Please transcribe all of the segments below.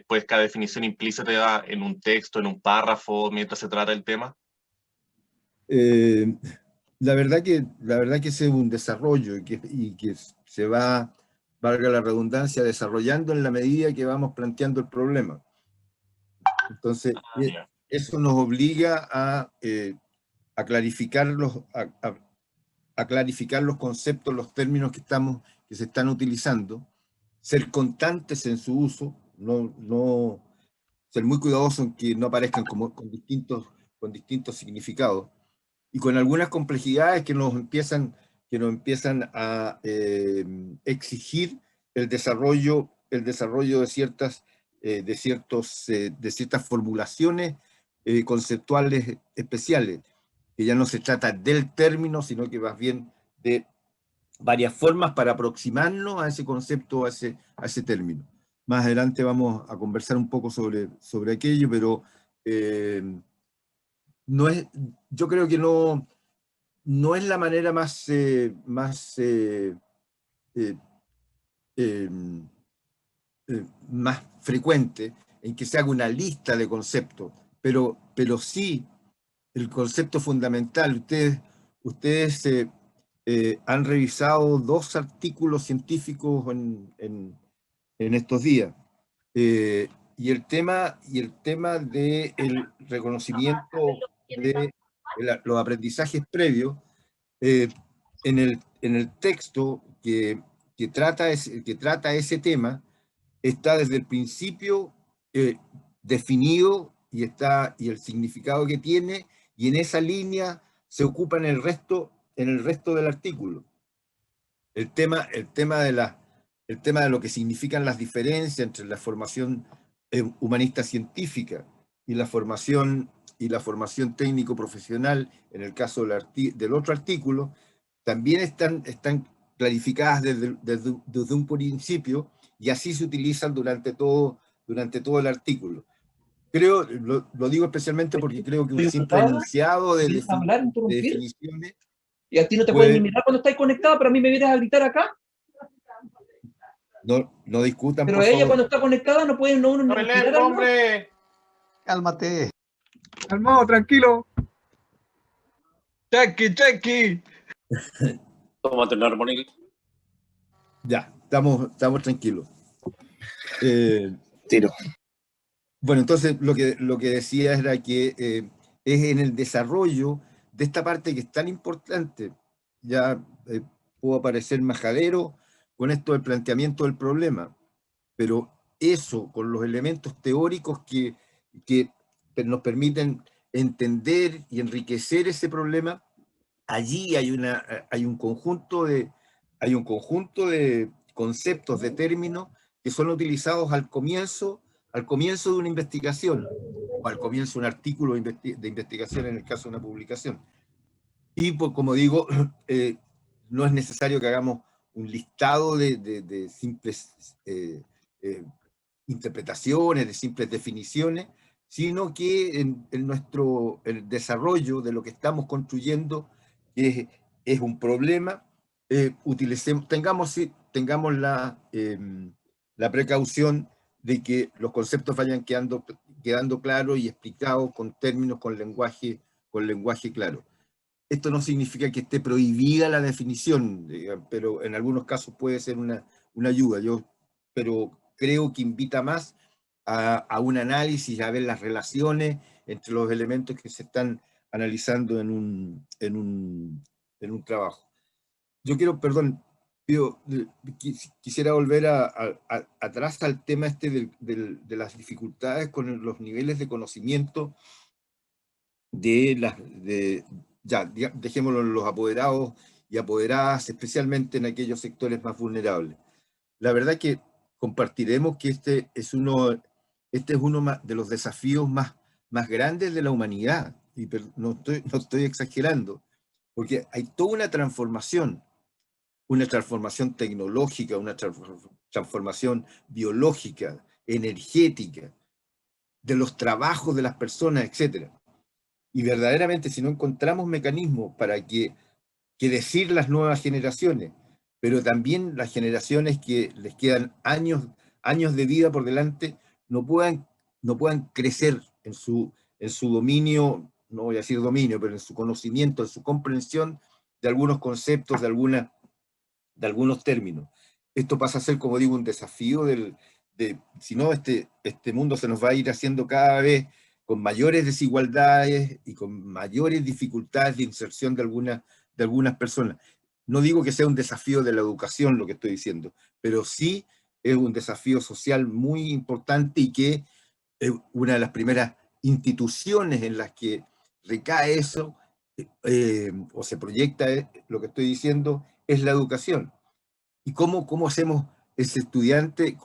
después cada definición implícita en un texto, en un párrafo, mientras se trata el tema? La verdad que ese es un desarrollo y que se va, valga la redundancia, desarrollando en la medida que vamos planteando el problema. Entonces, eso nos obliga a clarificar a clarificar los conceptos, los términos que se están utilizando, ser constantes en su uso, no ser muy cuidadosos en que no aparezcan como con distintos significados, y con algunas complejidades que nos empiezan a exigir el desarrollo de ciertas formulaciones conceptuales especiales, que ya no se trata del término, sino que más bien de varias formas para aproximarnos a ese concepto, a ese término. Más adelante vamos a conversar un poco sobre aquello, pero yo creo que no es la manera más frecuente en que se haga una lista de conceptos, pero sí el concepto fundamental. Ustedes han revisado 2 artículos científicos en estos días, y el tema del reconocimiento de los aprendizajes previos, en el texto que trata ese tema, está desde el principio definido, y el significado que tiene, y en esa línea se ocupa en el resto del artículo. El tema de lo que significan las diferencias entre la formación humanista científica y la formación técnico-profesional, en el caso del otro artículo, también están clarificadas desde un principio, y así se utilizan durante todo el artículo. Lo digo especialmente porque creo que un simple enunciado de definiciones... Y a ti no te pueden ni mirar cuando estás conectado, pero a mí me vienes a gritar acá. No discutan, pero por ella favor. Cuando está conectada no pueden uno ni respirar. ¡Hombre! Cálmate. Calmado, tranquilo. Chequi. Tómate un armonil. Ya, estamos tranquilos. Tiro. Bueno, entonces lo que decía era que es en el desarrollo de esta parte que es tan importante. Ya puedo parecer majadero con esto del planteamiento del problema, pero eso, con los elementos teóricos que nos permiten entender y enriquecer ese problema, allí hay un conjunto de conceptos, de términos que son utilizados al comienzo de una investigación, o al comienzo de un artículo de investigación, en el caso de una publicación. Y pues, como digo, no es necesario que hagamos un listado de simples interpretaciones, de simples definiciones, sino que en el desarrollo de lo que estamos construyendo, que es un problema, tengamos la precaución de que los conceptos vayan quedando claros y explicados con términos, con lenguaje claro. Esto no significa que esté prohibida la definición, pero en algunos casos puede ser una ayuda. Pero creo que invita más a un análisis, a ver las relaciones entre los elementos que se están analizando en un trabajo. Yo quisiera volver atrás al tema de las dificultades con los niveles de conocimiento dejémoslo en los apoderados y apoderadas, especialmente en aquellos sectores más vulnerables. La verdad que compartiremos que este es uno de los desafíos más grandes de la humanidad, y no estoy exagerando, porque hay toda una transformación tecnológica, una transformación biológica, energética, de los trabajos de las personas, etc. Y verdaderamente, si no encontramos mecanismos para que decir las nuevas generaciones, pero también las generaciones que les quedan años de vida por delante, no puedan crecer en su dominio, no voy a decir dominio, pero en su conocimiento, en su comprensión de algunos conceptos, de algunos términos. Esto pasa a ser, como digo, un desafío si no, este mundo se nos va a ir haciendo cada vez con mayores desigualdades y con mayores dificultades de inserción de algunas personas. No digo que sea un desafío de la educación lo que estoy diciendo, pero sí es un desafío social muy importante y que es una de las primeras instituciones en las que recae eso, o se proyecta lo que estoy diciendo, es la educación. ¿Y cómo hacemos ese estudiante?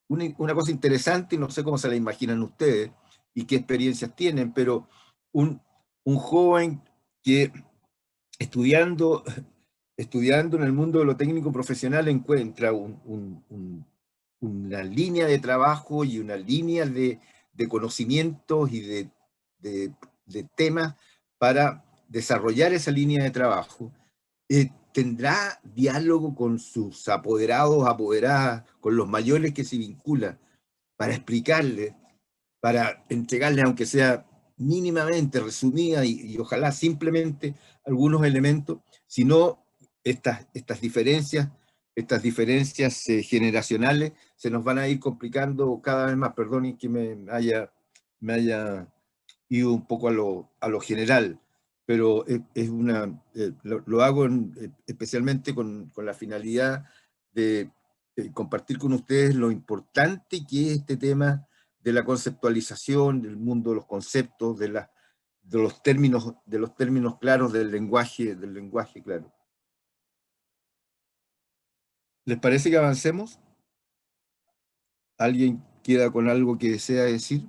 Una cosa interesante, no sé cómo se la imaginan ustedes y qué experiencias tienen, pero un joven que estudiando en el mundo de lo técnico profesional encuentra una línea de trabajo y una línea de conocimientos y de temas para desarrollar esa línea de trabajo. ¿Tendrá diálogo con sus apoderados, apoderadas, con los mayores que se vinculan, para explicarles, para entregarles, aunque sea mínimamente resumida y ojalá simplemente algunos elementos, sino estas diferencias generacionales se nos van a ir complicando cada vez más? Perdonen que me haya ido un poco a lo general, pero lo hago especialmente con la finalidad de compartir con ustedes lo importante que es este tema de la conceptualización, del mundo de los conceptos, de los términos claros, del lenguaje claro. ¿Les parece que avancemos? ¿Alguien queda con algo que desea decir?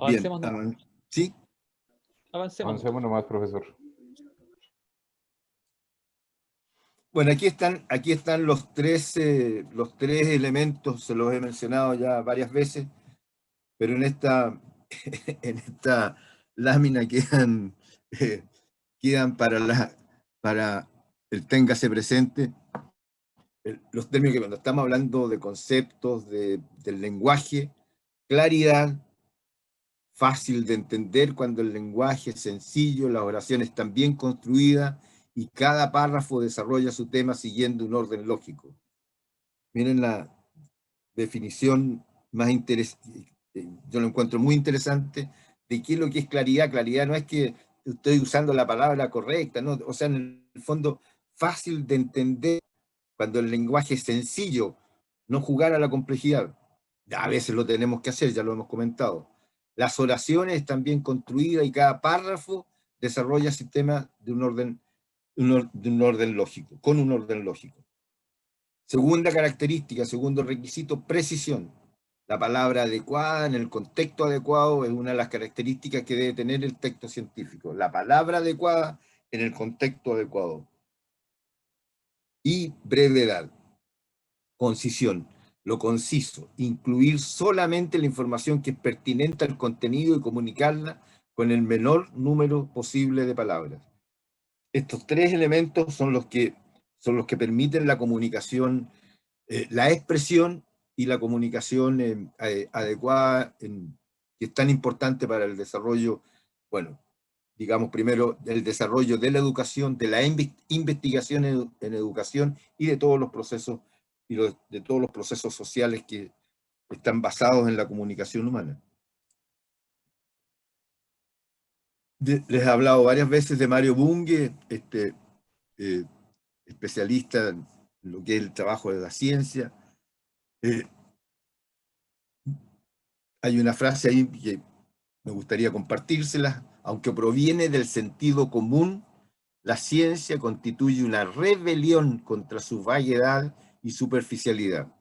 Bien, Avancemos nomás. ¿sí? Avancemos. Avancemos nomás, profesor. Bueno, aquí están los tres elementos, se los he mencionado ya varias veces, pero en esta lámina quedan para el téngase presente, los términos que cuando estamos hablando de conceptos, del lenguaje, claridad, fácil de entender cuando el lenguaje es sencillo, las oraciones están bien construidas y cada párrafo desarrolla su tema siguiendo un orden lógico. Miren la definición más interesante, yo lo encuentro muy interesante, de qué es lo que es claridad. Claridad no es que estoy usando la palabra correcta, ¿no? O sea, en el fondo, fácil de entender cuando el lenguaje es sencillo, no jugar a la complejidad. A veces lo tenemos que hacer, ya lo hemos comentado. Las oraciones están bien construidas y cada párrafo desarrolla sistemas de un orden lógico, con un orden lógico. Segunda característica, segundo requisito, precisión. La palabra adecuada en el contexto adecuado es una de las características que debe tener el texto científico. La palabra adecuada en el contexto adecuado. Y brevedad, concisión, lo conciso, incluir solamente la información que es pertinente al contenido y comunicarla con el menor número posible de palabras. Estos tres elementos son los que permiten la comunicación, la expresión y la comunicación adecuada, que es tan importante para el desarrollo, bueno, digamos primero, del desarrollo de la educación, de la investigación en educación y de todos los procesos de todos los procesos sociales que están basados en la comunicación humana. Les he hablado varias veces de Mario Bunge, especialista en lo que es el trabajo de la ciencia. Hay una frase ahí que me gustaría compartírsela. Aunque proviene del sentido común, la ciencia constituye una rebelión contra su vaguedad y superficialidad.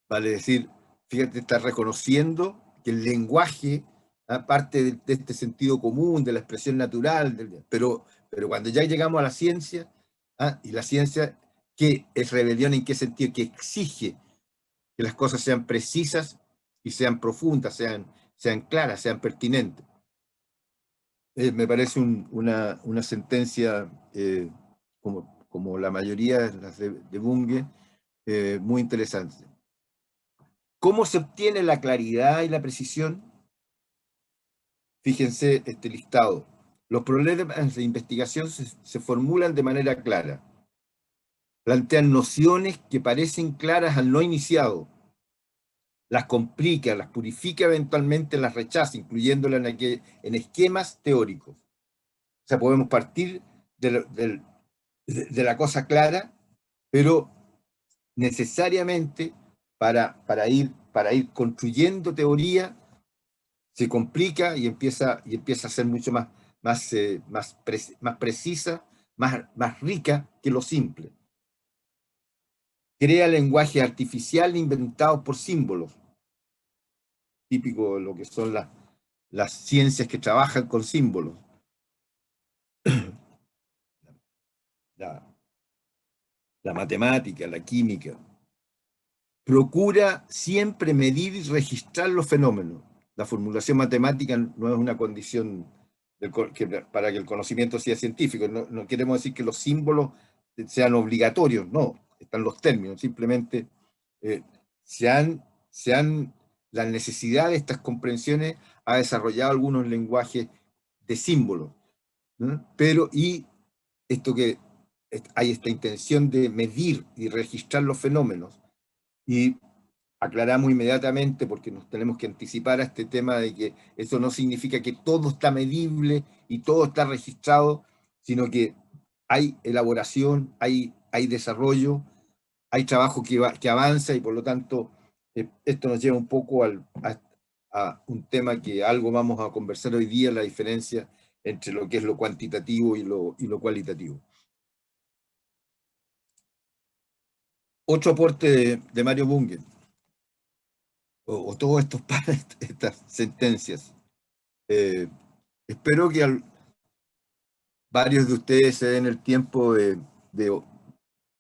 Vale decir, fíjate, está reconociendo que el lenguaje, aparte de este sentido común, de la expresión natural, pero cuando ya llegamos a la ciencia, y la ciencia, ¿qué es rebelión? ¿En qué sentido? Que exige que las cosas sean precisas y sean profundas, sean claras, sean pertinentes. Me parece una sentencia, como la mayoría de las de Bunge, muy interesante. ¿Cómo se obtiene la claridad y la precisión? Fíjense este listado. Los problemas de investigación se formulan de manera clara. Plantean nociones que parecen claras al no iniciado. Las complica, las purifica, eventualmente las rechaza, incluyéndolas en esquemas teóricos. O sea, podemos partir de la cosa clara, pero necesariamente para ir construyendo teoría se complica y empieza a ser mucho más precisa, más rica que lo simple. Crea lenguaje artificial inventado por símbolos, típico de lo que son las ciencias que trabajan con símbolos. La matemática, la química. Procura siempre medir y registrar los fenómenos. La formulación matemática no es una condición para que el conocimiento sea científico. No queremos decir que los símbolos sean obligatorios, no. Están los términos, simplemente la necesidad de estas comprensiones ha desarrollado algunos lenguajes de símbolos, ¿no? Y esto que hay esta intención de medir y registrar los fenómenos, y aclaramos inmediatamente, porque nos tenemos que anticipar a este tema de que eso no significa que todo está medible y todo está registrado, sino que hay elaboración, hay desarrollo, hay trabajo que avanza, y por lo tanto esto nos lleva un poco a un tema que algo vamos a conversar hoy día, la diferencia entre lo que es lo cuantitativo y lo cualitativo. Otro aporte de Mario Bunge, o todas estas sentencias. Espero que varios de ustedes se den el tiempo de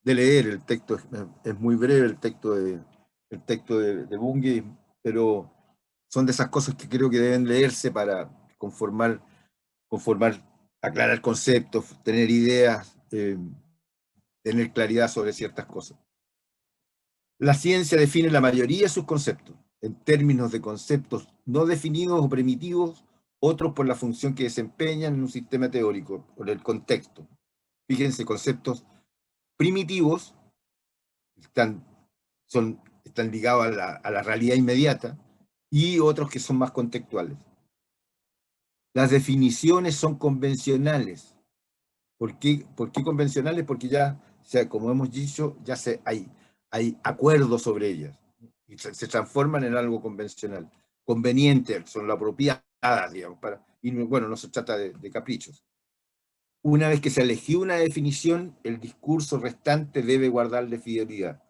leer el texto. Es muy breve el texto de Bunge, pero son de esas cosas que creo que deben leerse para conformar, aclarar conceptos, tener ideas, tener claridad sobre ciertas cosas. La ciencia define la mayoría de sus conceptos en términos de conceptos no definidos o primitivos, otros por la función que desempeñan en un sistema teórico, por el contexto. Fíjense, conceptos primitivos están ligados a la realidad inmediata, y otros que son más contextuales. Las definiciones son convencionales. ¿Por qué convencionales? Porque ya, como hemos dicho, ya hay acuerdos sobre ellas, y se transforman en algo convencional. Conveniente, son la apropiada, digamos, y bueno, no se trata de caprichos. Una vez que se eligió una definición, el discurso restante debe guardarle fidelidad.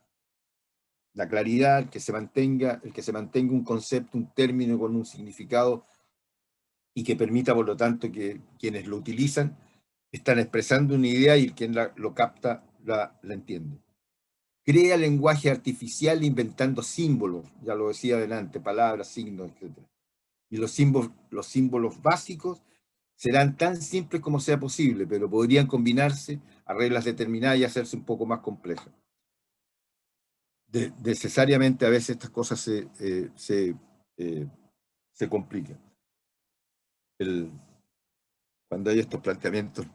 La claridad, el que se mantenga un concepto, un término con un significado, y que permita, por lo tanto, que quienes lo utilizan están expresando una idea y quien lo capta la entiende. Crea lenguaje artificial inventando símbolos, ya lo decía adelante, palabras, signos, etc. Y los símbolos básicos serán tan simples como sea posible, pero podrían combinarse a reglas determinadas y hacerse un poco más complejas. Necesariamente a veces estas cosas se complican. Cuando hay estos planteamientos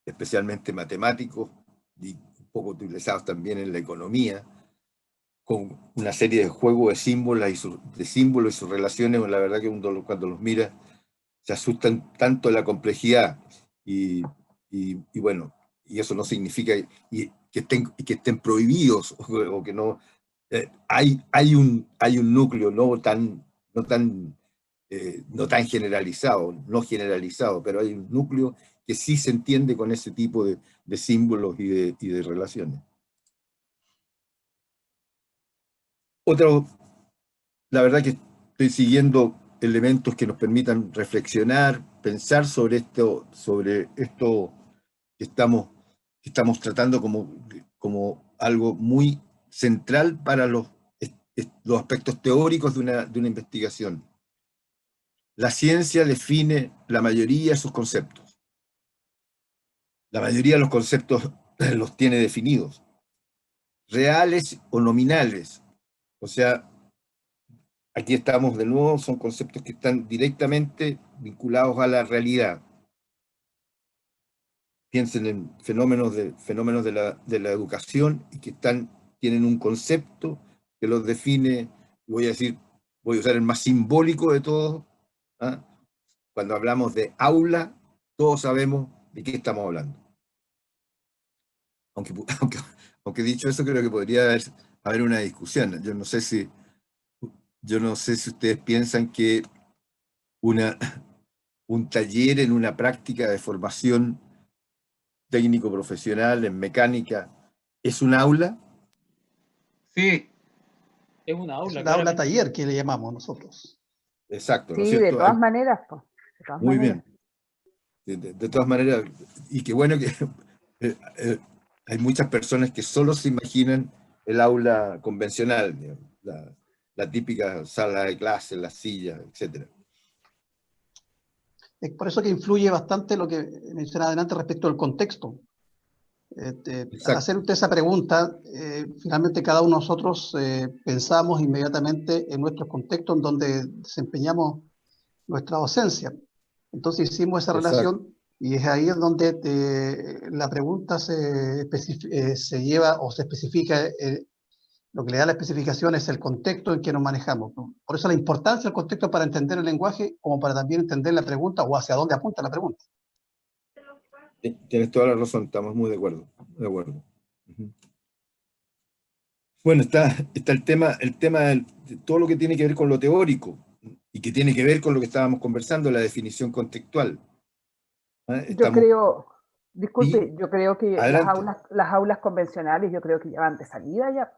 especialmente matemáticos, y un poco utilizados también en la economía, con una serie de juegos de símbolos y sus relaciones, la verdad que uno cuando los mira se asustan tanto de la complejidad, y bueno, y eso no significa que estén prohibidos, o que no. Hay un núcleo no tan generalizado, pero hay un núcleo que sí se entiende con ese tipo de símbolos y de relaciones. La verdad que estoy siguiendo elementos que nos permitan reflexionar, pensar sobre esto que estamos tratando como algo muy central para los los aspectos teóricos de una investigación. La ciencia define la mayoría de sus conceptos. La mayoría de los conceptos los tiene definidos, reales o nominales. O sea, aquí estamos de nuevo, son conceptos que están directamente vinculados a la realidad. Piensen en fenómenos de la educación y que tienen un concepto que los define, voy a usar el más simbólico de todos. ¿Ah? Cuando hablamos de aula, todos sabemos de qué estamos hablando. Aunque dicho eso, creo que podría haber una discusión. Yo no sé si ustedes piensan que un taller en una práctica de formación técnico-profesional en mecánica es un aula. Sí, Es una es aula, un aula claramente. taller que le llamamos nosotros. Exacto, ¿no es Sí, de cierto? todas maneras, pues. De todas Muy maneras. bien. De todas maneras, y qué bueno que hay muchas personas que solo se imaginan el aula convencional, digamos, la típica sala de clase, las sillas, etc. Es por eso que influye bastante lo que mencionaba adelante respecto al contexto. Al Exacto. hacer usted esa pregunta, finalmente cada uno de nosotros pensamos inmediatamente en nuestros contextos en donde desempeñamos nuestra docencia. Entonces hicimos esa Exacto. relación y es ahí en donde la pregunta se lleva o se especifica, lo que le da la especificación es el contexto en que nos manejamos, ¿no? Por eso la importancia del contexto para entender el lenguaje, como para también entender la pregunta o hacia dónde apunta la pregunta. Tienes toda la razón, estamos muy de acuerdo. De acuerdo. Ujú. Bueno, está el tema de todo lo que tiene que ver con lo teórico y que tiene que ver con lo que estábamos conversando, la definición contextual. Yo Estamos, creo, sí, disculpe, yo creo que adelante. las aulas convencionales, yo creo que ya van de salida ya.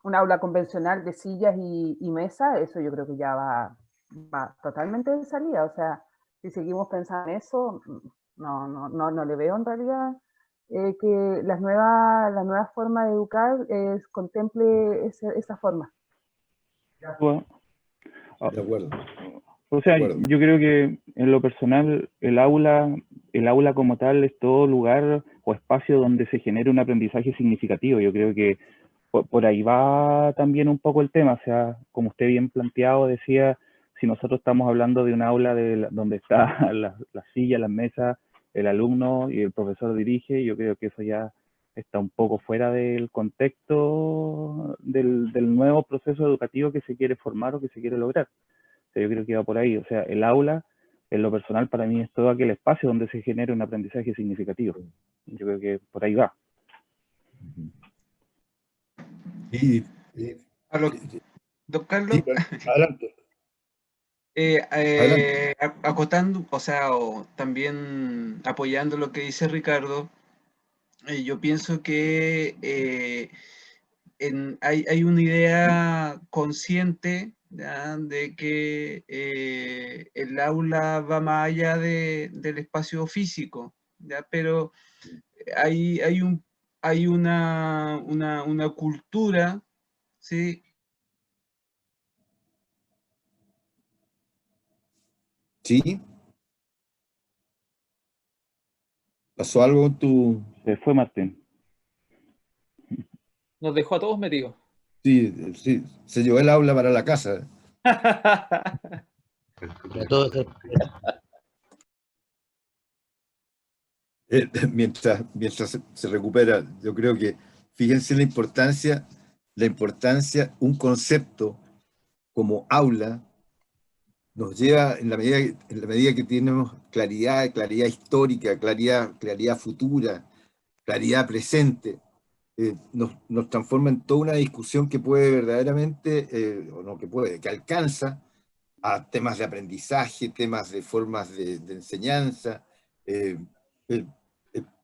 Un aula convencional de sillas y mesas, eso yo creo que ya va totalmente de salida. O sea, si seguimos pensando en eso, no le veo en realidad que la nueva forma de educar contemple esa forma. Bueno, De acuerdo. o sea, De acuerdo. yo creo que en lo personal el aula como tal es todo lugar o espacio donde se genere un aprendizaje significativo. Yo creo que por ahí va también un poco el tema. O sea, como usted bien planteado decía, si nosotros estamos hablando de un aula donde está la silla, las mesas, el alumno y el profesor dirige, yo creo que eso ya está un poco fuera del contexto del nuevo proceso educativo que se quiere formar o que se quiere lograr. O sea, yo creo que va por ahí. O sea, el aula, en lo personal, para mí es todo aquel espacio donde se genere un aprendizaje significativo. Yo creo que por ahí va. Y, Aló, don Carlos, adelante. Adelante. acotando, o sea, o también apoyando lo que dice Ricardo, yo pienso que hay una idea consciente, ¿ya?, de que el aula va más allá del espacio físico, ¿ya? Pero hay una cultura, ¿sí? ¿Sí? ¿Pasó algo con tu...? Se fue Martín. Nos dejó a todos metidos. Sí, se llevó el aula para la casa. Mientras se recupera, yo creo que, fíjense la importancia, un concepto como aula nos lleva, en la medida que tenemos claridad histórica, claridad futura, claridad presente, nos transforma en toda una discusión que puede verdaderamente, o no que puede, que alcanza a temas de aprendizaje, temas de formas de enseñanza. eh, eh,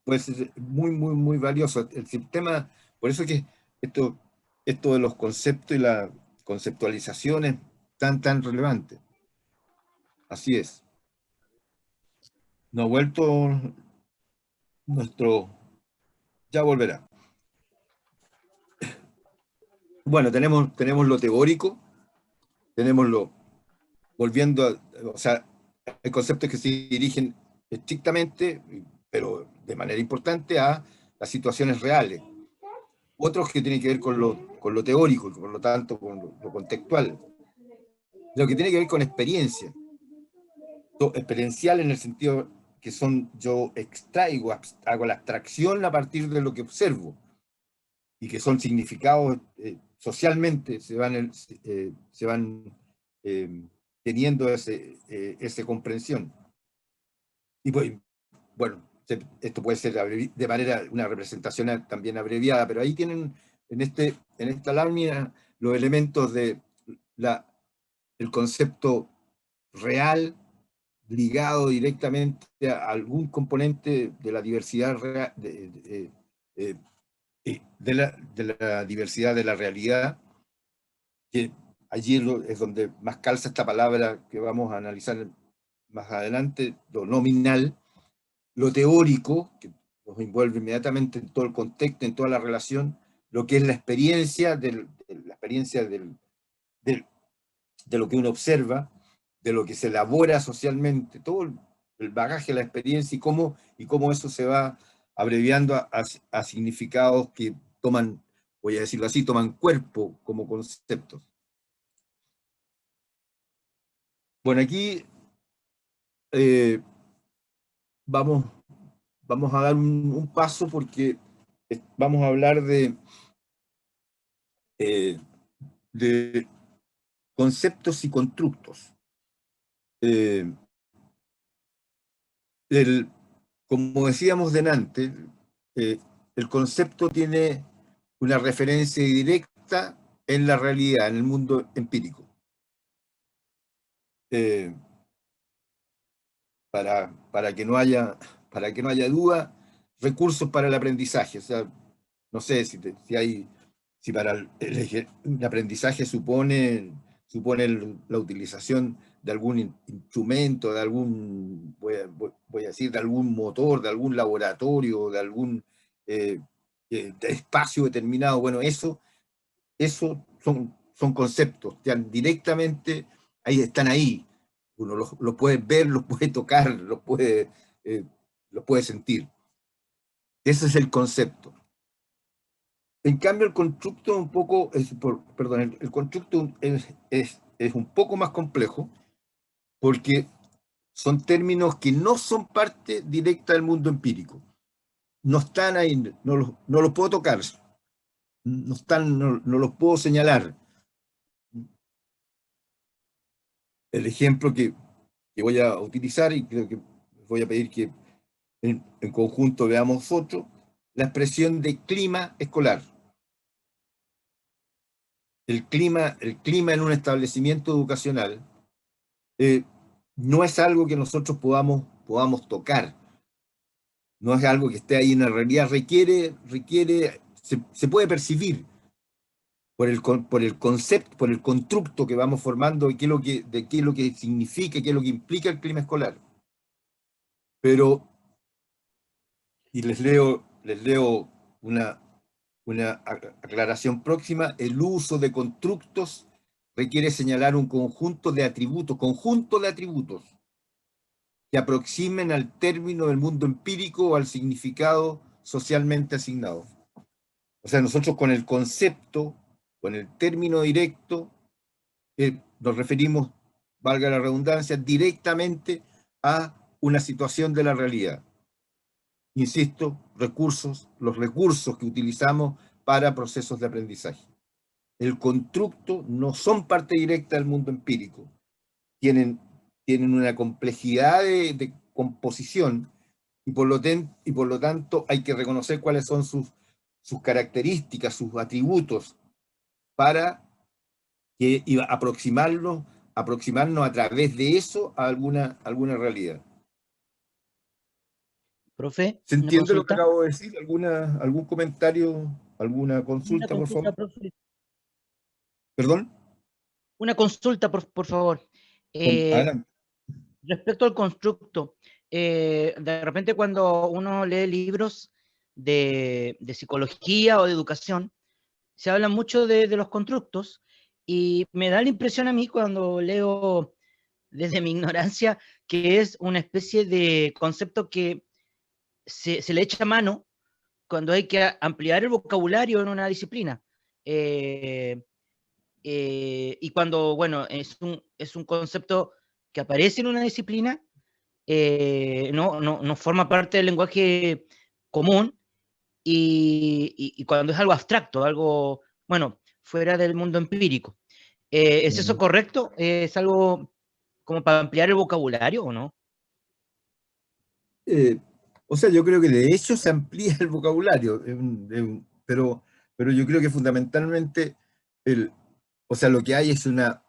Puede ser muy valioso. El sistema, por eso que esto de los conceptos y la conceptualización es tan relevante. Así es. No ha vuelto nuestro... Ya volverá. Bueno, tenemos lo teórico, tenemos volviendo o sea, hay conceptos que se dirigen estrictamente, pero de manera importante, a las situaciones reales. Otros que tienen que ver con lo teórico, y por lo tanto con lo contextual. Lo que tiene que ver con experiencia. Experiencial en el sentido que yo extraigo, hago la abstracción a partir de lo que observo, y que son significados socialmente, se van teniendo esa comprensión. Y pues, bueno, esto puede ser de manera, una representación también abreviada, pero ahí tienen en esta lámina los elementos de el concepto real ligado directamente a algún componente de la diversidad de la diversidad de la realidad, que allí es donde más calza esta palabra que vamos a analizar más adelante, lo nominal, lo teórico, que nos envuelve inmediatamente en todo el contexto, en toda la relación, lo que es la experiencia, de lo que uno observa, de lo que se elabora socialmente, todo el bagaje, la experiencia, y cómo eso se va abreviando a significados que toman, voy a decirlo así, toman cuerpo como conceptos. Bueno, aquí vamos a dar un paso, porque vamos a hablar de conceptos y constructos. Como decíamos delante, el concepto tiene una referencia directa en la realidad, en el mundo empírico. Para que no haya duda, recursos para el aprendizaje. O sea, no sé si para el aprendizaje supone la utilización de algún instrumento, de algún, voy a decir, de algún motor, de algún laboratorio, de algún de espacio determinado. Bueno, eso son conceptos que directamente están ahí. Uno los puede ver, los puede tocar, los puede sentir. Ese es el concepto. En cambio, el constructo un poco, el constructo es un poco más complejo, porque son términos que no son parte directa del mundo empírico. No están ahí, no los puedo tocar, no los puedo señalar. El ejemplo que voy a utilizar, y creo que voy a pedir que en conjunto veamos otro, la expresión de clima escolar. El clima en un establecimiento educacional no es algo que nosotros podamos tocar, no es algo que esté ahí en la realidad, se puede percibir por el concepto, por el constructo que vamos formando, y qué es lo que significa, qué es lo que implica el clima escolar. Pero, y les leo una aclaración próxima: el uso de constructos requiere señalar un conjunto de atributos que aproximen al término del mundo empírico o al significado socialmente asignado. O sea, nosotros con el concepto, con el término directo, nos referimos, valga la redundancia, directamente a una situación de la realidad. Insisto, los recursos que utilizamos para procesos de aprendizaje. El constructo no son parte directa del mundo empírico. Tienen una complejidad de composición, y por lo tanto hay que reconocer cuáles son sus características, sus atributos, para aproximarnos a través de eso a alguna realidad. Profe, ¿Se una entiende lo que consulta. acabo de decir? ¿Algún comentario, alguna consulta, por favor? Profe. ¿Perdón? Una consulta, por favor. Adelante. Respecto al constructo, de repente cuando uno lee libros de psicología o de educación, se habla mucho de los constructos y me da la impresión a mí cuando leo desde mi ignorancia que es una especie de concepto que se le echa mano cuando hay que ampliar el vocabulario en una disciplina. Y cuando, bueno, es un concepto que aparece en una disciplina, no forma parte del lenguaje común, y cuando es algo abstracto, algo, bueno, fuera del mundo empírico. ¿Es eso correcto? ¿Es algo como para ampliar el vocabulario o no? O sea, yo creo que de hecho se amplía el vocabulario, pero yo creo que fundamentalmente, o sea, lo que hay es una,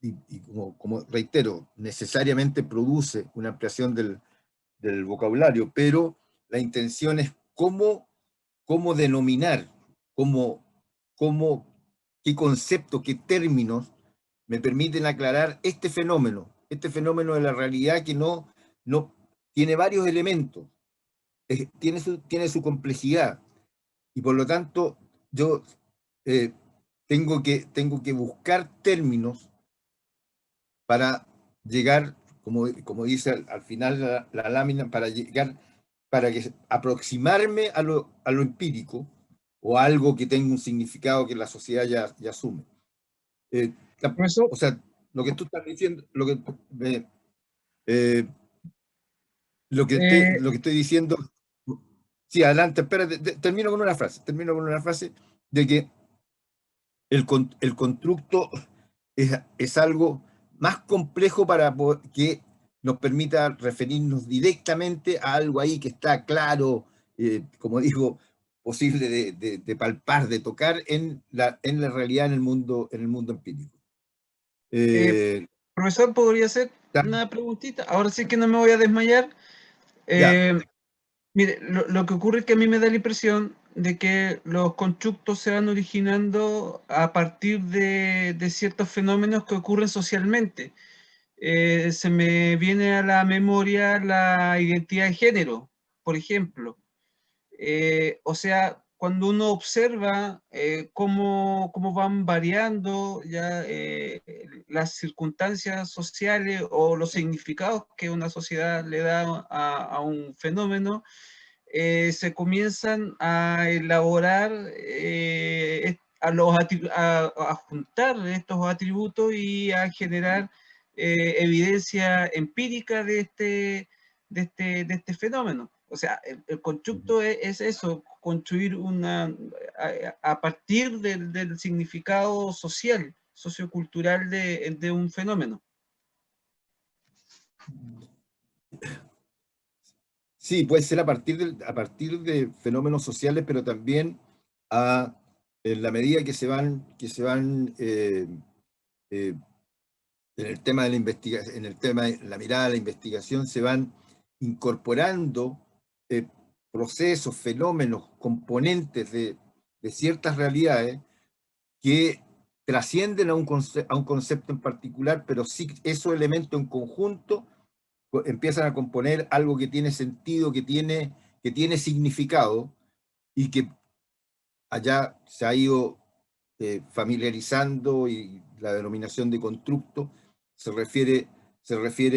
y como reitero, necesariamente produce una ampliación del vocabulario, pero la intención es cómo denominar, qué conceptos, qué términos me permiten aclarar este fenómeno de la realidad que no tiene varios elementos, tiene su complejidad, y por lo tanto yo tengo que buscar términos para llegar, como dice al final la lámina, para aproximarme a lo empírico, o a algo que tenga un significado que la sociedad ya asume. Profesor, O sea, lo que tú estás diciendo, lo que estoy diciendo, sí, adelante, espérate, termino con una frase, de que el constructo es algo más complejo que nos permita referirnos directamente a algo ahí que está claro, como digo, posible de palpar, de tocar en la realidad, en el mundo empírico. profesor, ¿podría hacer Ya. una preguntita? Ahora sí que no me voy a desmayar. Ya. Mire, lo que ocurre es que a mí me da la impresión de que los constructos se van originando a partir de ciertos fenómenos que ocurren socialmente. Se me viene a la memoria la identidad de género, por ejemplo. O sea, cuando uno observa cómo van variando ya las circunstancias sociales o los significados que una sociedad le da a un fenómeno, se comienzan a elaborar, a juntar estos atributos y a generar evidencia empírica de este fenómeno. O sea, el constructo es eso, construir a partir del significado social, sociocultural de un fenómeno. Sí, puede ser a partir de fenómenos sociales, pero también en la medida que se van en el tema de la investigación, en el tema de la mirada de la investigación, se van incorporando procesos, fenómenos, componentes de ciertas realidades que trascienden a un concepto en particular, pero sí esos elementos en conjunto empiezan a componer algo que tiene sentido, que tiene significado, y que allá se ha ido familiarizando, y la denominación de constructo se refiere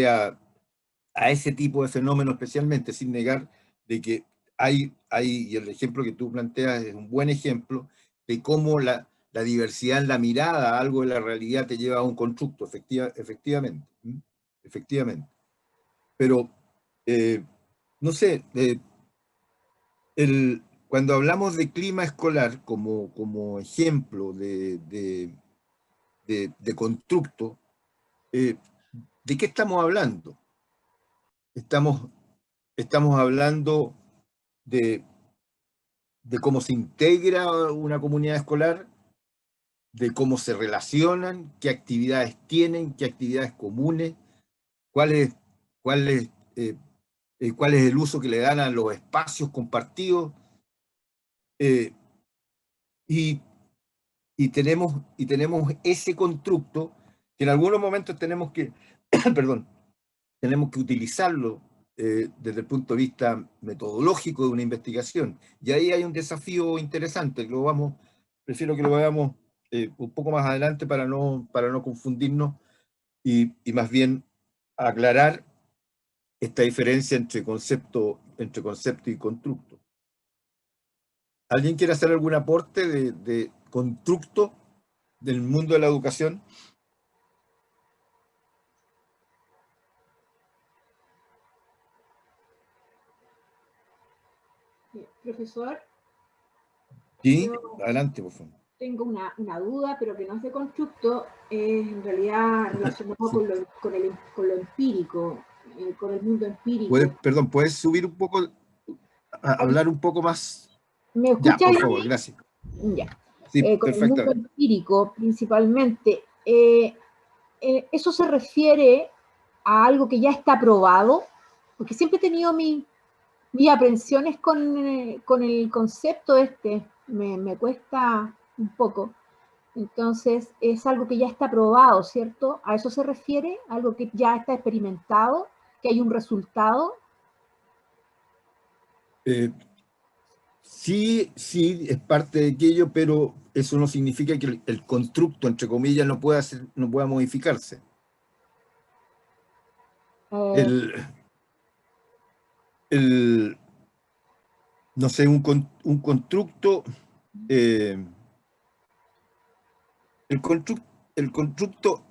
a ese tipo de fenómeno especialmente, sin negar de que y el ejemplo que tú planteas es un buen ejemplo de cómo la diversidad en la mirada a algo de la realidad te lleva a un constructo, efectivamente. Pero, no sé, cuando hablamos de clima escolar como ejemplo de constructo, ¿de qué estamos hablando? Estamos hablando de cómo se integra una comunidad escolar, de cómo se relacionan, qué actividades tienen, qué actividades comunes, cuál es el uso que le dan a los espacios compartidos, y tenemos ese constructo que en algunos momentos tenemos que, perdón, tenemos que utilizarlo desde el punto de vista metodológico de una investigación. Y ahí hay un desafío interesante, lo vamos prefiero que lo veamos un poco más adelante para no confundirnos y más bien aclarar esta diferencia entre concepto y constructo. ¿Alguien quiere hacer algún aporte de constructo del mundo de la educación? Profesor, Sí, yo adelante, por favor. tengo una duda, pero que no es de constructo, es en realidad relacionado Sí. con lo empírico, con el mundo empírico. ¿Puedes subir un poco, hablar un poco más? ¿Me Ya, escucha por ahí? favor, gracias. Ya. Sí, Con el mundo perfectamente. empírico, principalmente, ¿eso se refiere a algo que ya está probado? Porque siempre he tenido mis aprensiones con el concepto me cuesta un poco. Entonces, es algo que ya está probado, ¿cierto? ¿A eso se refiere? ¿Algo que ya está experimentado? ¿Que hay un resultado? Sí, es parte de aquello, pero eso no significa que el constructo, entre comillas, no pueda modificarse. No sé, un constructo, el constructo,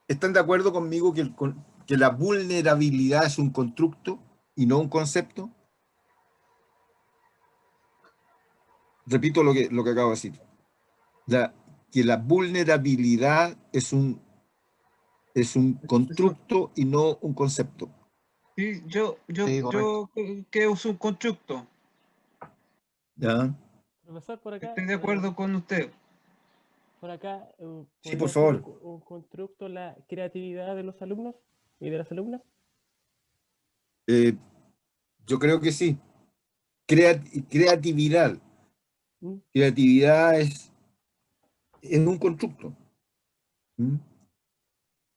¿están de acuerdo conmigo que la vulnerabilidad es un constructo y no un concepto? Repito lo que acabo de decir. Que la vulnerabilidad es un constructo y no un concepto. Sí, yo Sí, correcto. creo que es un constructo. ¿Ya? Profesor, por acá. Estoy de acuerdo con usted. Por acá, Sí, ¿podría por ser favor. un constructo la creatividad de los alumnos y de las alumnas? Yo creo que sí. Creatividad. ¿Mm? Creatividad es un constructo. ¿Mm?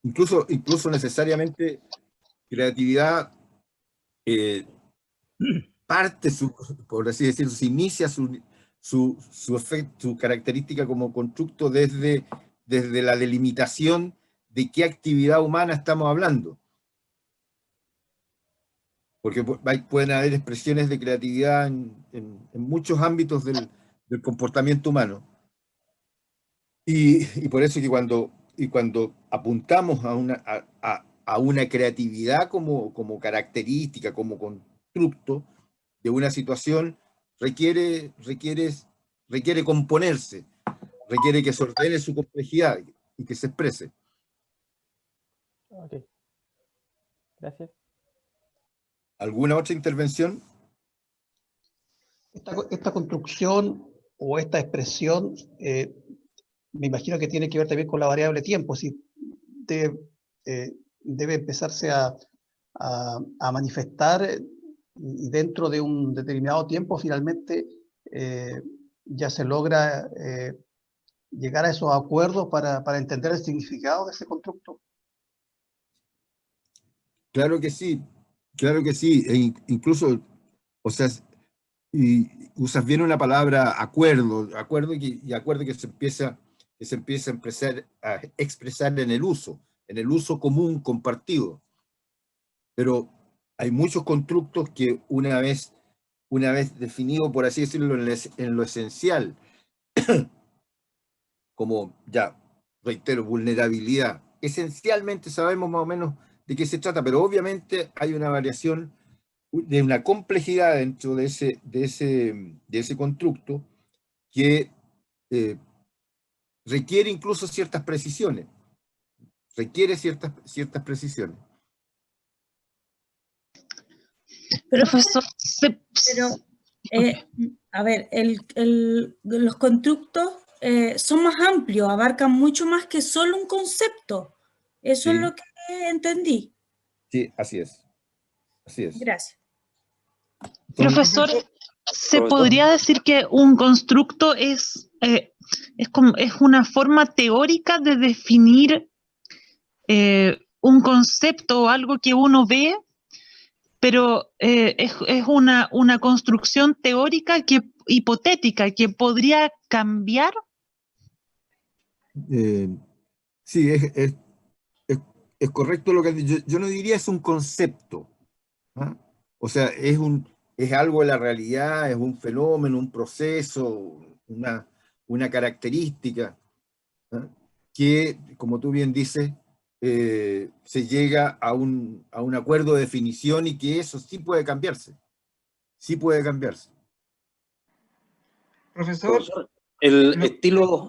Incluso necesariamente creatividad parte, por así decirlo, se inicia su característica como constructo desde la delimitación de qué actividad humana estamos hablando. Porque pueden haber expresiones de creatividad en muchos ámbitos del comportamiento humano. Y por eso que cuando apuntamos a una creatividad como característica, como constructo de una situación, requiere componerse, requiere que se ordene su complejidad y que se exprese. Ok. Gracias. ¿Alguna otra intervención? Esta construcción o esta expresión, me imagino que tiene que ver también con la variable tiempo, si debe empezarse a manifestar y dentro de un determinado tiempo finalmente ya se logra llegar a esos acuerdos para entender el significado de ese constructo. Claro que sí, incluso, o sea, y usas bien una palabra acuerdo que se empieza a expresar en el uso común compartido. Pero hay muchos constructos que una vez definido, por así decirlo, en lo esencial, como ya, reitero, vulnerabilidad, esencialmente sabemos más o menos de qué se trata, pero obviamente hay una variación de una complejidad dentro de ese constructo que requiere incluso ciertas precisiones. Profesor, pero, a ver, los constructos son más amplios, abarcan mucho más que solo un concepto. Eso Sí. es lo que entendí. Sí, así es. Gracias. Profesor, ¿se podría decir que un constructo es una forma teórica de definir un concepto o algo que uno ve pero es una construcción teórica hipotética que podría cambiar. Sí, es correcto lo que has dicho. Yo no diría es un concepto, ¿ah? O sea, es algo de la realidad, es un fenómeno, un proceso, una característica, ¿ah? Que, como tú bien dices, se llega a un acuerdo de definición y que eso sí puede cambiarse. Sí puede cambiarse. Profesor,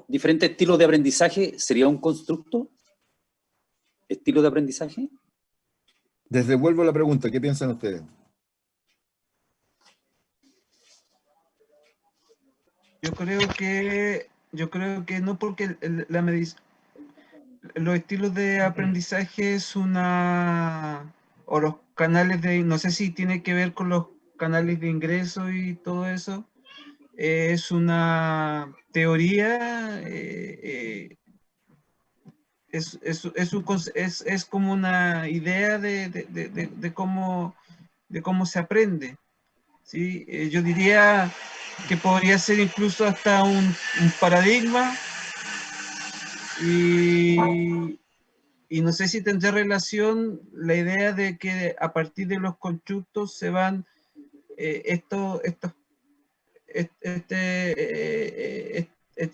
diferentes estilos de aprendizaje, ¿sería un constructo? ¿Estilo de aprendizaje? Les devuelvo la pregunta, ¿qué piensan ustedes? Yo creo que no, porque los estilos de aprendizaje es o los canales no sé si tiene que ver con los canales de ingreso y todo eso, es una teoría, es como una idea de cómo se aprende, ¿sí? Yo diría que podría ser incluso hasta un paradigma, y no sé si tendrá relación la idea de que a partir de los constructos se van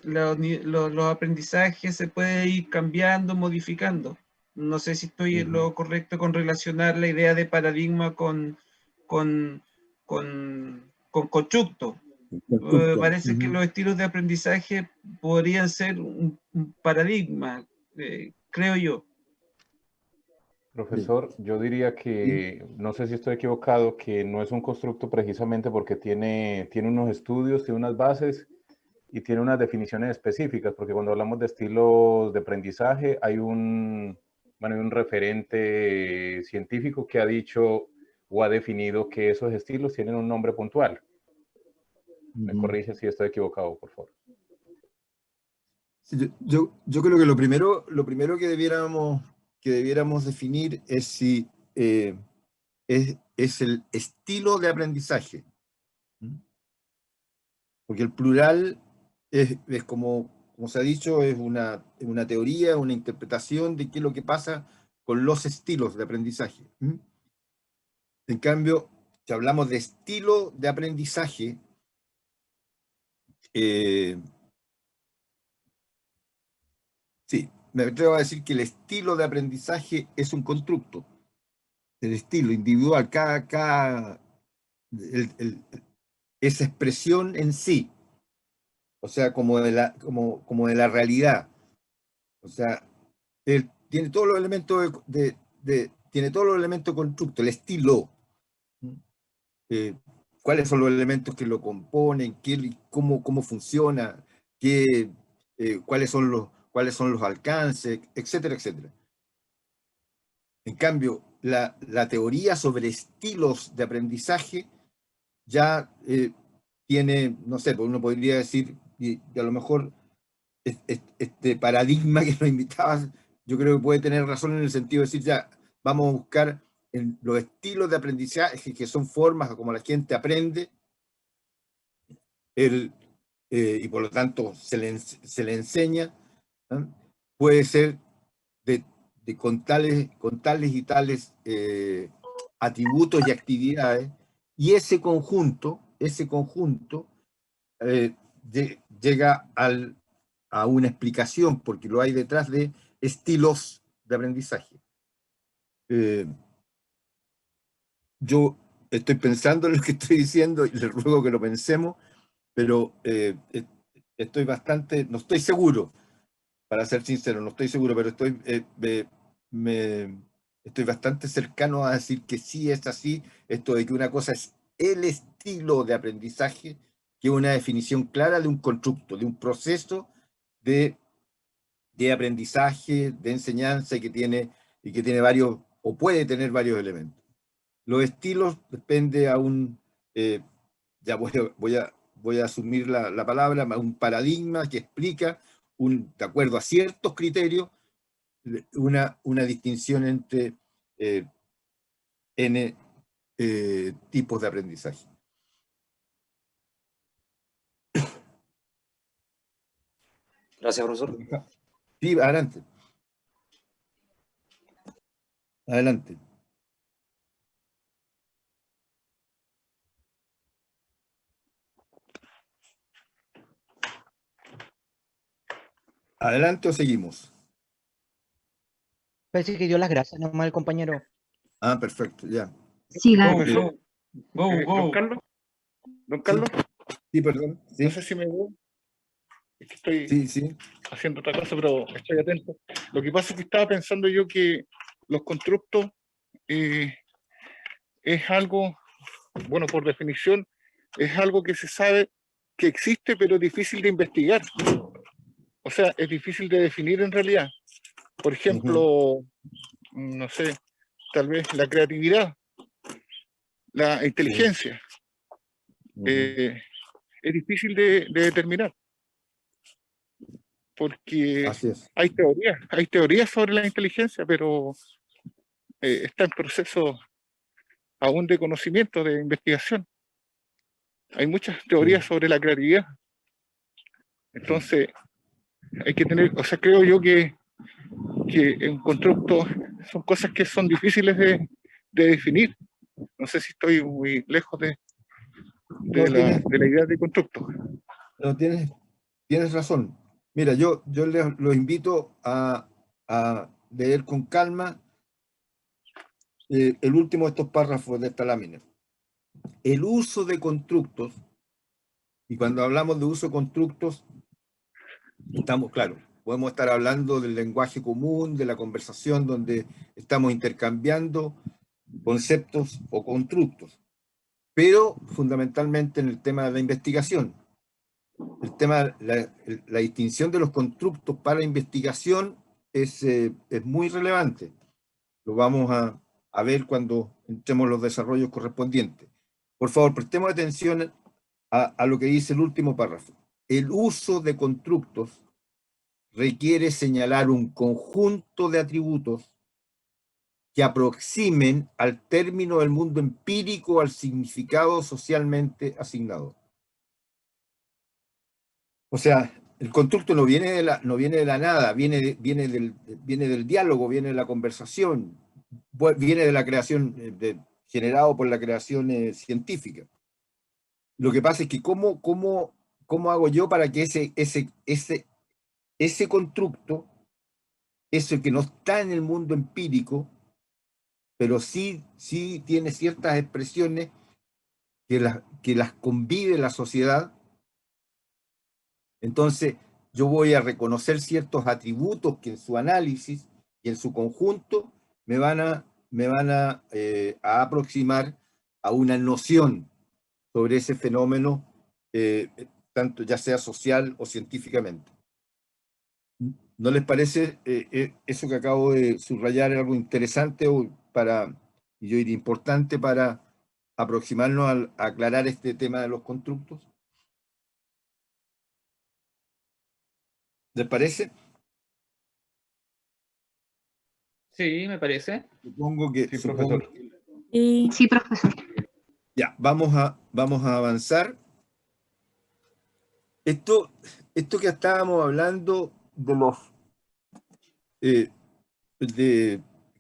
los aprendizajes se puede ir cambiando, modificando. No sé si estoy en lo correcto con relacionar la idea de paradigma con constructo. Parece que los estilos de aprendizaje podrían ser un paradigma, creo yo. Profesor, yo diría que, no sé si estoy equivocado, que no es un constructo precisamente porque tiene unos estudios, tiene unas bases y tiene unas definiciones específicas, porque cuando hablamos de estilos de aprendizaje hay un referente científico que ha dicho o ha definido que esos estilos tienen un nombre puntual. Me corrige si estoy equivocado, por favor. Sí, yo creo que lo primero que debiéramos definir es si es el estilo de aprendizaje. Porque el plural es como se ha dicho, es una teoría, una interpretación de qué es lo que pasa con los estilos de aprendizaje. En cambio, si hablamos de estilo de aprendizaje, sí, me atrevo a decir que el estilo de aprendizaje es un constructo. El estilo individual, esa expresión en sí, o sea, como de la realidad. O sea, él tiene todos los elementos tiene todos los elementos de constructo, el estilo. ¿Cuáles son los elementos que lo componen? ¿Cómo funciona? ¿Cuáles son los alcances? Etcétera, etcétera. En cambio, la teoría sobre estilos de aprendizaje ya tiene, no sé, uno podría decir, y a lo mejor este paradigma que nos invitabas, yo creo que puede tener razón en el sentido de decir, ya, vamos a buscar en los estilos de aprendizaje, que son formas como la gente aprende, y por lo tanto se le enseña, ¿no? Puede ser con tales y tales atributos y actividades, y ese conjunto llega a una explicación, porque lo hay detrás de estilos de aprendizaje. Yo estoy pensando en lo que estoy diciendo y les ruego que lo pensemos, pero no estoy seguro, para ser sincero, no estoy seguro, pero estoy bastante cercano a decir que sí es así, esto de que una cosa es el estilo de aprendizaje, que es una definición clara de un constructo, de un proceso de aprendizaje, de enseñanza, y que tiene varios, o puede tener varios elementos. Los estilos depende a ya voy a asumir la palabra, un paradigma que explica, de acuerdo a ciertos criterios, una distinción entre tipos de aprendizaje. Gracias, profesor. Sí, adelante. Adelante. ¿Adelante o seguimos? Parece que dio las gracias nomás el compañero. Ah, perfecto, ya. Siga. Profesor, don Carlos. Don Carlos, Sí, perdón. Sí, no sé si me veo. Es que estoy sí. haciendo otra cosa, pero estoy atento. Lo que pasa es que estaba pensando yo que los constructos es algo, bueno, por definición, es algo que se sabe que existe, pero es difícil de investigar. O sea, es difícil de definir en realidad. Por ejemplo, no sé, tal vez la creatividad, la inteligencia. Es difícil de determinar. Porque hay teorías sobre la inteligencia, pero está en proceso aún de conocimiento, de investigación. Hay muchas teorías sobre la creatividad. Entonces, hay que tener, o sea, creo yo que en constructo son cosas que son difíciles de definir. No sé si estoy muy lejos de la idea de constructo. No, tienes razón. Mira, yo los invito a leer con calma el último de estos párrafos de esta lámina. El uso de constructos, y cuando hablamos de uso de constructos, estamos, claro, podemos estar hablando del lenguaje común, de la conversación donde estamos intercambiando conceptos o constructos, pero fundamentalmente en el tema de la investigación. El tema, la distinción de los constructos para la investigación es muy relevante. Lo vamos a ver cuando entremos los desarrollos correspondientes. Por favor, prestemos atención a lo que dice el último párrafo. El uso de constructos requiere señalar un conjunto de atributos que aproximen al término del mundo empírico al significado socialmente asignado. O sea, el constructo no viene de la nada, viene del diálogo, viene de la conversación, viene de la creación, generado por la creación científica. Lo que pasa es que ¿cómo hago yo para que ese constructo, eso que no está en el mundo empírico, pero sí tiene ciertas expresiones que las convive la sociedad? Entonces, yo voy a reconocer ciertos atributos que en su análisis y en su conjunto me van a aproximar a una noción sobre ese fenómeno, tanto ya sea social o científicamente. ¿No les parece eso que acabo de subrayar algo interesante y yo diría importante para aproximarnos a aclarar este tema de los constructos? ¿Les parece? Sí, me parece. Supongo que... Sí, profesor. Sí, profesor. Ya, vamos a avanzar. Esto que estábamos hablando de los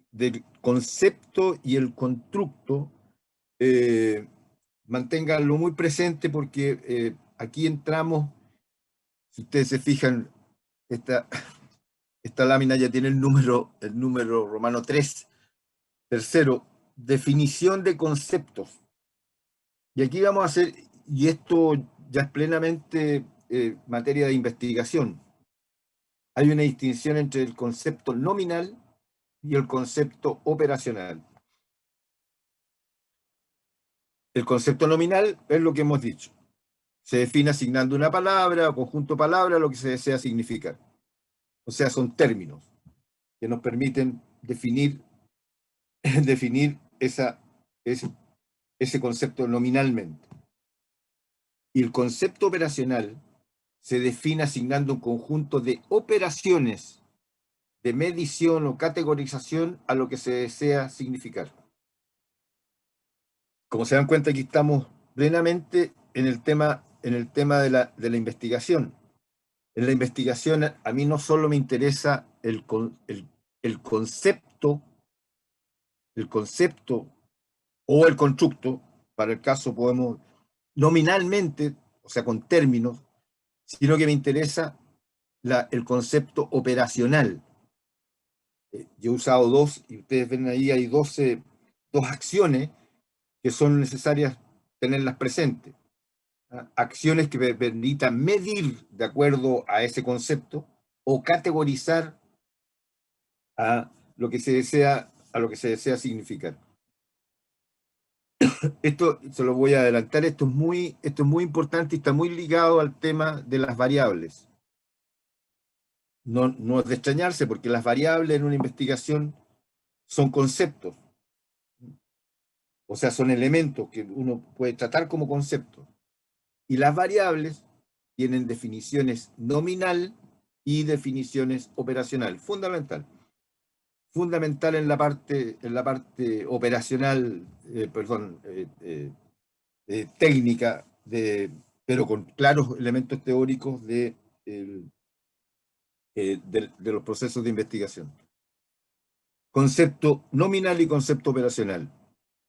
del concepto y el constructo, manténganlo muy presente porque aquí entramos, si ustedes se fijan, esta lámina ya tiene el número romano 3. Tercero, definición de conceptos. Y aquí vamos a hacer, y esto ya es plenamente materia de investigación. Hay una distinción entre el concepto nominal y el concepto operacional. El concepto nominal es lo que hemos dicho. Se define asignando una palabra o conjunto de palabras, lo que se desea significar. O sea, son términos que nos permiten definir ese concepto nominalmente. Y el concepto operacional se define asignando un conjunto de operaciones de medición o categorización a lo que se desea significar. como se dan cuenta, aquí estamos plenamente en el tema de la investigación. En la investigación a mí no solo me interesa el concepto o el constructo, para el caso podemos nominalmente, o sea, con términos, sino que me interesa el concepto operacional. Yo he usado dos, y ustedes ven ahí, hay dos acciones que son necesarias tenerlas presentes. Acciones que me permitan medir de acuerdo a ese concepto o categorizar a lo que se desea significar. Esto se lo voy a adelantar, esto es muy importante y está muy ligado al tema de las variables. No es de extrañarse, porque las variables en una investigación son conceptos. O sea, son elementos que uno puede tratar como conceptos. Y las variables tienen definiciones nominal y definiciones operacional. Fundamental en la parte operacional, técnica, pero con claros elementos teóricos de los procesos de investigación. Concepto nominal y concepto operacional.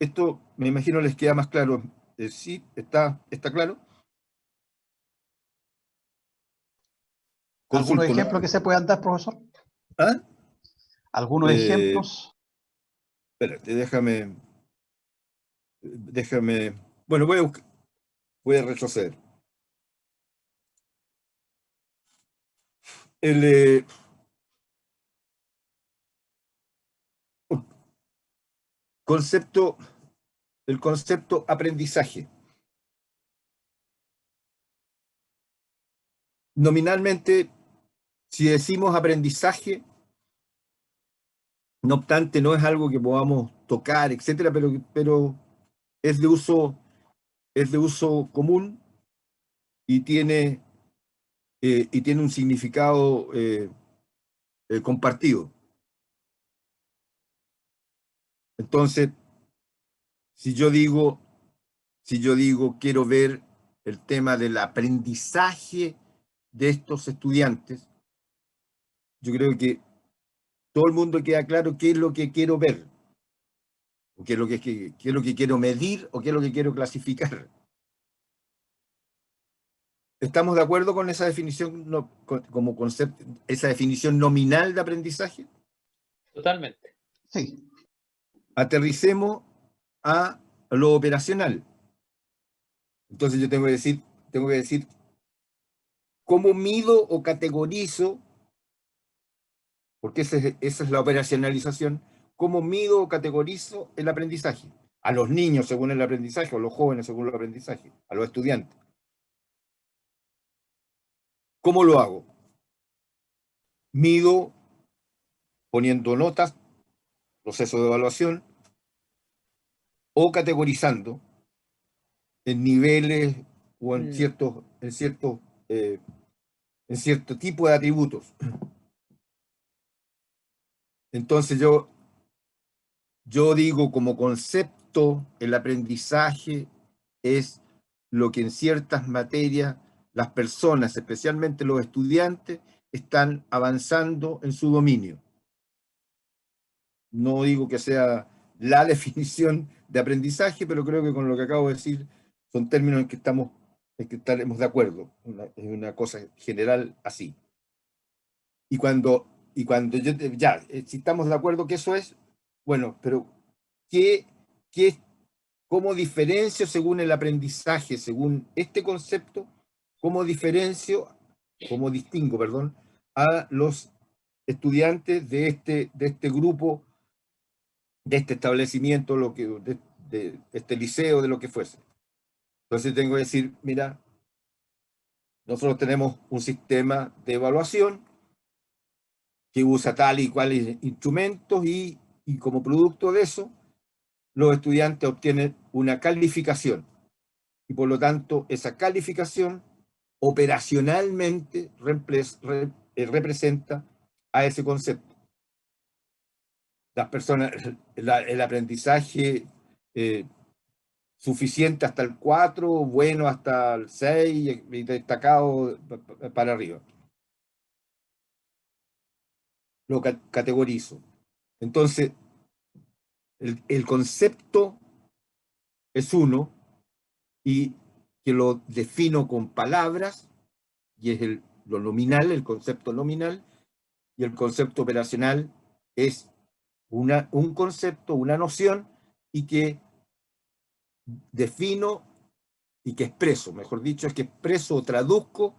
Esto, me imagino, les queda más claro. ¿Sí? ¿Está claro? ¿Algunos ejemplos que se puedan dar, profesor? ¿Ah? ¿Algunos ejemplos? Espérate, déjame. Bueno, voy a retroceder. El concepto aprendizaje. Nominalmente, si decimos aprendizaje, no obstante, no es algo que podamos tocar, etcétera, pero es de uso común y tiene un significado compartido. Entonces, si yo digo quiero ver el tema del aprendizaje de estos estudiantes, yo creo que todo el mundo queda claro qué es lo que quiero ver, o qué es lo que quiero medir, o qué es lo que quiero clasificar. ¿Estamos de acuerdo con esa definición como concepto, esa definición nominal de aprendizaje? Totalmente. Sí. Aterricemos a lo operacional. Entonces yo tengo que decir cómo mido o categorizo, porque esa es la operacionalización, cómo mido o categorizo el aprendizaje. A los niños según el aprendizaje, o a los jóvenes según el aprendizaje, a los estudiantes. ¿Cómo lo hago? Mido poniendo notas, proceso de evaluación, o categorizando en niveles o en cierto tipo de atributos. Entonces yo digo como concepto, el aprendizaje es lo que en ciertas materias las personas, especialmente los estudiantes, están avanzando en su dominio. No digo que sea la definición de aprendizaje, pero creo que con lo que acabo de decir son términos en que estaremos de acuerdo. Es una cosa general así. Y cuando si estamos de acuerdo que eso es, bueno, pero ¿cómo diferencio según el aprendizaje, según este concepto, cómo distingo, a los estudiantes de este grupo, de este establecimiento, de este liceo, de lo que fuese? Entonces tengo que decir, mira, nosotros tenemos un sistema de evaluación que usa tal y cual instrumentos y como producto de eso, los estudiantes obtienen una calificación. Y por lo tanto, esa calificación operacionalmente representa a ese concepto. Las personas, el aprendizaje suficiente hasta el 4, bueno hasta el 6 y destacado para arriba. Lo categorizo. Entonces, el concepto es uno y que lo defino con palabras y es lo nominal, el concepto nominal, y el concepto operacional es un concepto, una noción, y que defino y que expreso, mejor dicho, es que expreso o traduzco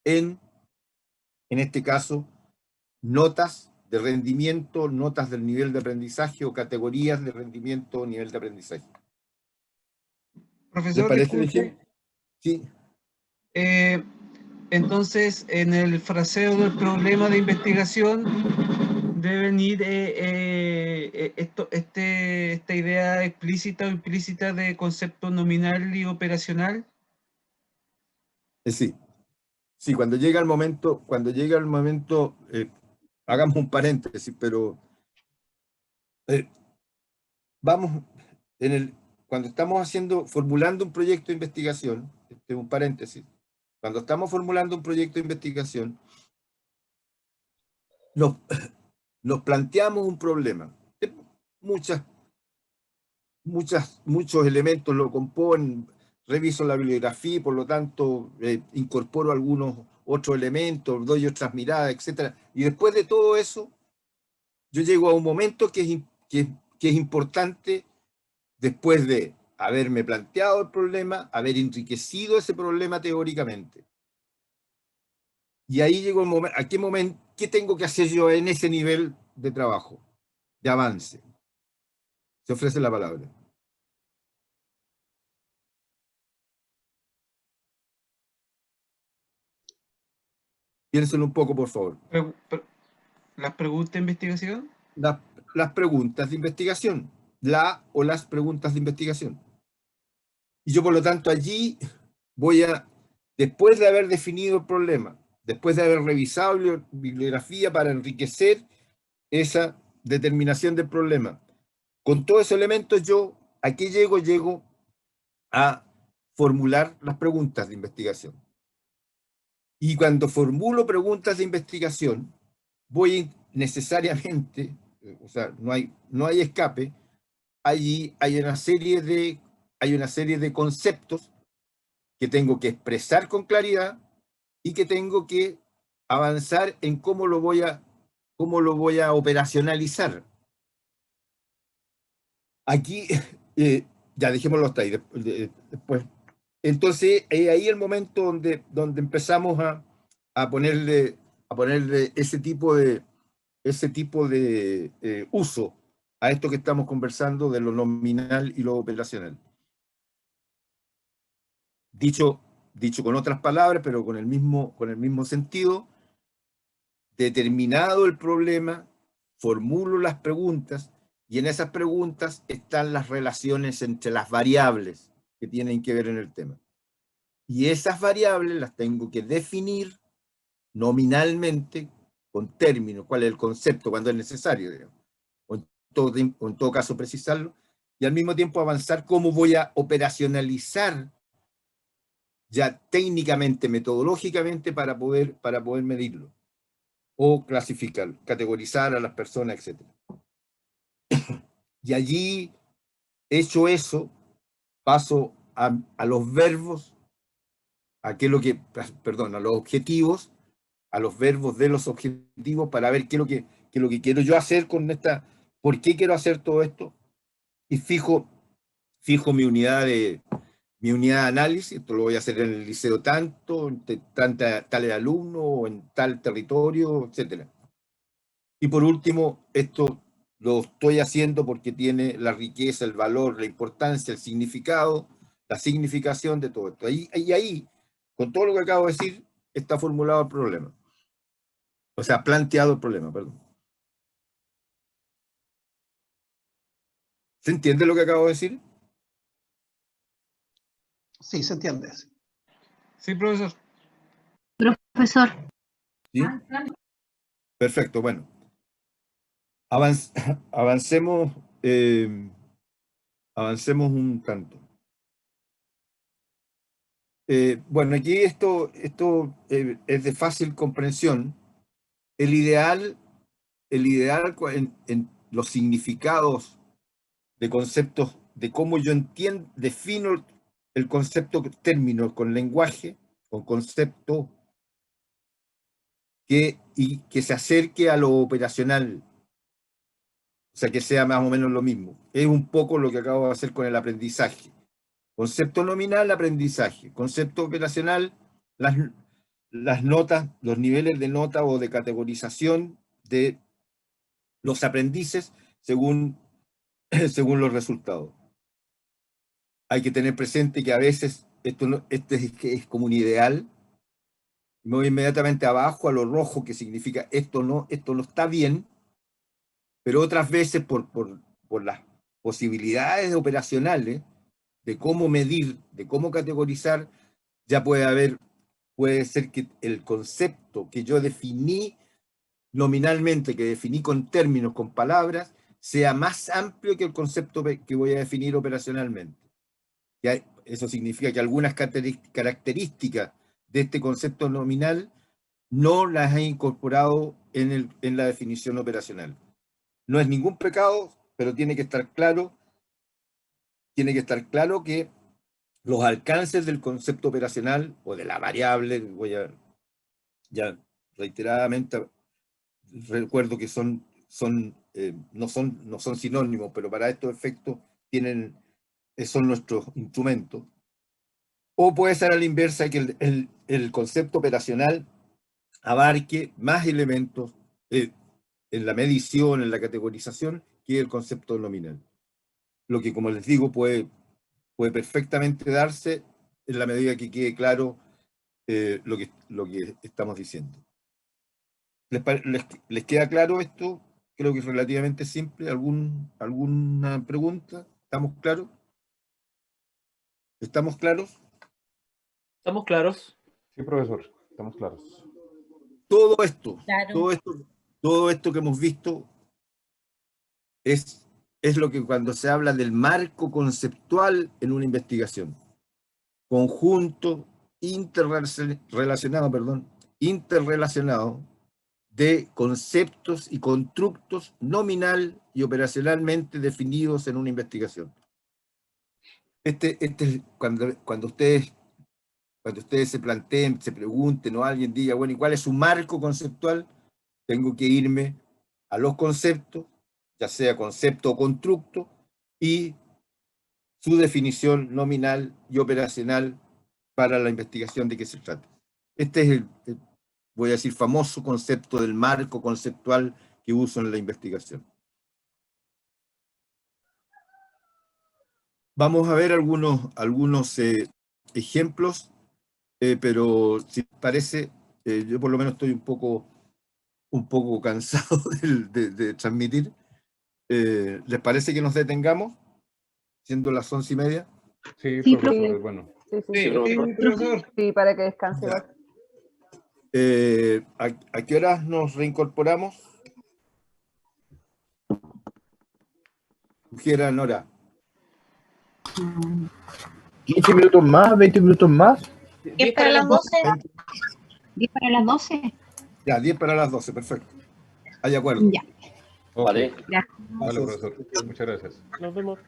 en este caso, notas de rendimiento, notas del nivel de aprendizaje o categorías de rendimiento o nivel de aprendizaje. Profesor, ¿Les parece disculpe. bien? Sí. Entonces, en el fraseo del problema de investigación deben ir esta idea explícita o implícita de concepto nominal y operacional. Sí. Sí, cuando llega el momento, hagamos un paréntesis, pero vamos, cuando estamos formulando un proyecto de investigación, un paréntesis, cuando estamos formulando un proyecto de investigación, nos planteamos un problema. Muchos elementos lo componen, reviso la bibliografía y por lo tanto incorporo algunos otros elementos, doy otras miradas, etc. Y después de todo eso, yo llego a un momento que es importante después de haberme planteado el problema, haber enriquecido ese problema teóricamente. Y ahí llegó el momento, ¿qué tengo que hacer yo en ese nivel de trabajo, de avance? Se ofrece la palabra. Piénsenlo un poco, por favor. ¿Las preguntas de investigación? Las preguntas de investigación. Las preguntas de investigación. Y yo, por lo tanto, allí después de haber definido el problema, después de haber revisado bibliografía para enriquecer esa determinación del problema, con todos esos elementos ¿a qué llego? Llego a formular las preguntas de investigación. Y cuando formulo preguntas de investigación, voy necesariamente, o sea, no hay escape, allí hay una serie de conceptos que tengo que expresar con claridad y que tengo que avanzar en cómo lo voy a operacionalizar. Aquí, ya dejémoslo hasta ahí, después. Entonces, ahí el momento donde empezamos a ponerle ese tipo de uso a esto que estamos conversando de lo nominal y lo operacional. Dicho con otras palabras, pero con el mismo sentido, determinado el problema, formulo las preguntas, y en esas preguntas están las relaciones entre las variables que tienen que ver en el tema. Y esas variables las tengo que definir nominalmente con términos, cuál es el concepto, cuando es necesario, digamos. O en todo caso precisarlo, y al mismo tiempo avanzar cómo voy a operacionalizar ya técnicamente, metodológicamente, para poder medirlo, o clasificarlo, categorizar a las personas, etc. Y allí, hecho eso, paso a los verbos, a los objetivos, a los verbos de los objetivos, para ver qué es lo que quiero yo hacer con esta, por qué quiero hacer todo esto, y fijo mi unidad de análisis. Esto lo voy a hacer en el liceo tanto, en tales alumnos, o en tal territorio, etc. Y por último, esto lo estoy haciendo porque tiene la riqueza, el valor, la importancia, el significado, la significación de todo esto. Ahí, con todo lo que acabo de decir, está formulado el problema. O sea, planteado el problema, perdón. ¿Se entiende lo que acabo de decir? Sí, se entiende. Sí, profesor. Profesor. ¿Sí? Perfecto, bueno. Avancemos un tanto. Bueno, aquí esto es de fácil comprensión. El ideal en los significados de conceptos, de cómo yo defino el concepto término con lenguaje, con concepto que se acerque a lo operacional, o sea, que sea más o menos lo mismo. Es un poco lo que acabo de hacer con el aprendizaje. Concepto nominal, aprendizaje. Concepto operacional, las notas, los niveles de nota o de categorización de los aprendices según los resultados. Hay que tener presente que a veces esto es como un ideal. Me voy inmediatamente abajo a lo rojo, que significa esto no está bien, pero otras veces por las posibilidades operacionales de cómo medir, de cómo categorizar, ya puede ser que el concepto que yo definí nominalmente, que definí con términos, con palabras, sea más amplio que el concepto que voy a definir operacionalmente. Eso significa que algunas características de este concepto nominal no las he incorporado en la definición operacional. No es ningún pecado, pero tiene que estar claro que los alcances del concepto operacional o de la variable, ya reiteradamente recuerdo que no son sinónimos, pero para estos efectos son nuestros instrumentos. O puede ser a la inversa, que el concepto operacional abarque más elementos en la medición, en la categorización, que el concepto nominal. Lo que, como les digo, puede perfectamente darse en la medida que quede claro lo que estamos diciendo. ¿Les queda claro esto? Creo que es relativamente simple. ¿Alguna pregunta? ¿Estamos claros? ¿Estamos claros? ¿Estamos claros? Sí, profesor, estamos claros. Todo esto, Claro. todo esto que hemos visto es lo que cuando se habla del marco conceptual en una investigación. Conjunto interrelacionado de conceptos y constructos nominal y operacionalmente definidos en una investigación. Cuando ustedes se planteen, se pregunten o alguien diga, bueno, ¿y cuál es su marco conceptual? Tengo que irme a los conceptos, ya sea concepto o constructo, y su definición nominal y operacional para la investigación de qué se trata. Este es voy a decir, famoso concepto del marco conceptual que uso en la investigación. Vamos a ver algunos ejemplos, pero si parece, yo por lo menos estoy un poco cansado de transmitir. ¿Les parece que nos detengamos? Siendo las 11:30. Sí, Sí, profesor, es bueno. Sí, profesor. Sí, para que descanse. ¿A qué horas nos reincorporamos? Sugiera Nora. 15 minutos más, 20 minutos más. 10 para las 12. 10 para las 12. Ya, 10 para las 12, perfecto. Hay acuerdo. Ya. Okay. Vale. Gracias. Vale, profesor. Muchas gracias. Nos vemos.